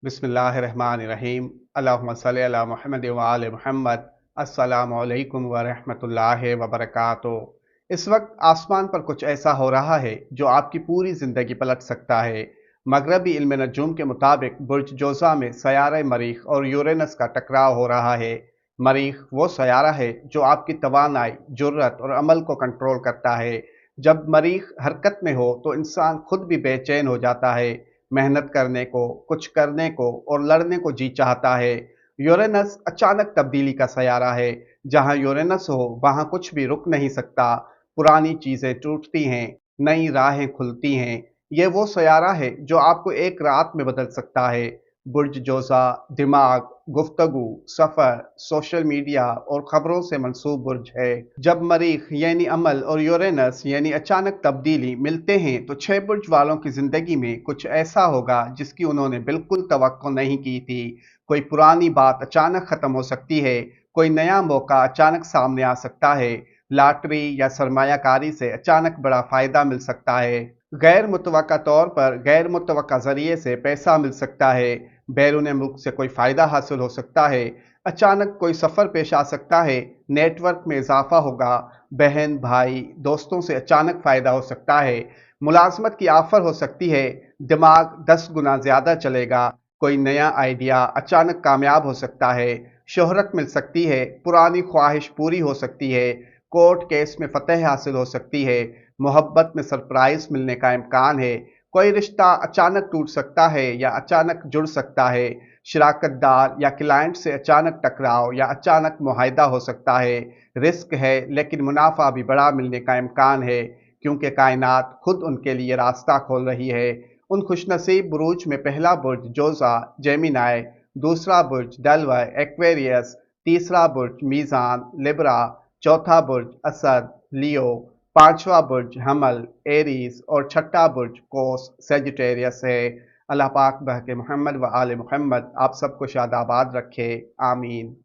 बिस्मिल्लाहिर्रहमानिर्रहीम। अल्लाहुम्मा सल्लि अला मुहम्मद व आले मुहम्मद। अस्सलामु अलैकुम व रहमतुल्लाहि व बरकातुहू। इस वक्त आसमान पर कुछ ऐसा हो रहा है जो आपकी पूरी ज़िंदगी पलट सकता है। मगरबी इल्म नजूम के मुताबिक बुर्ज जोज़ा में सयारा मरीख और यूरेनस का टकराव हो रहा है। मरीख वो सयारा है जो आपकी तवानाई, जुर्रत और अमल को कंट्रोल करता है। जब मरीख हरकत में हो तो इंसान खुद भी बेचैन हो जाता है, मेहनत करने को, कुछ करने को और लड़ने को जी चाहता है। यूरेनस अचानक तब्दीली का सयारा है। जहां यूरेनस हो वहां कुछ भी रुक नहीं सकता। पुरानी चीजें टूटती हैं, नई राहें खुलती हैं। ये वो सयारा है जो आपको एक रात में बदल सकता है। बुर्ज जोसा दिमाग, गुफ्तगू, सफर, सोशल मीडिया और खबरों से मंसूब बुर्ज है। जब मरीख यानी अमल और यूरेनस यानी अचानक तब्दीली मिलते हैं तो छह बुर्ज वालों की जिंदगी में कुछ ऐसा होगा जिसकी उन्होंने बिल्कुल तवक्को नहीं की थी। कोई पुरानी बात अचानक खत्म हो सकती है, कोई नया मौका अचानक सामने आ सकता है, लॉटरी या सरमायाकारी से अचानक बड़ा फायदा मिल सकता है। गैर मुतवक्का तौर पर गैर मुतवक्का जरिए से पैसा मिल सकता है, बैरून मुल्क से कोई फ़ायदा हासिल हो सकता है, अचानक कोई सफ़र पेश आ सकता है, नेटवर्क में इजाफा होगा, बहन भाई दोस्तों से अचानक फ़ायदा हो सकता है, मुलाजमत की आफर हो सकती है, दिमाग 10 गुना ज़्यादा चलेगा, कोई नया आइडिया अचानक कामयाब हो सकता है, शोहरत मिल सकती है, पुरानी ख्वाहिश पूरी हो सकती है, कोर्ट केस में फतह हासिल हो सकती है, मोहब्बत में सरप्राइज मिलने का इम्कान है, कोई रिश्ता अचानक टूट सकता है या अचानक जुड़ सकता है, शराकतदार या क्लाइंट से अचानक टकराव या अचानक मुआहदा हो सकता है। रिस्क है लेकिन मुनाफा भी बड़ा मिलने का इम्कान है, क्योंकि कायनात खुद उनके लिए रास्ता खोल रही है। उन खुशनसीब बुरूज में पहला बुर्ज जोजा जेमिनाई, दूसरा बुर्ज डलवा एक्वेरियस, तीसरा बुर्ज मीज़ान लिब्रा, चौथा बुर्ज असद लियो, पांचवा बुर्ज हमल एरीज और छठा बुर्ज कोस सेजिटेरियस है। अल्लाह पाक बहके मोहम्मद व आले मोहम्मद आप सबको शादाबाद रखे। आमीन।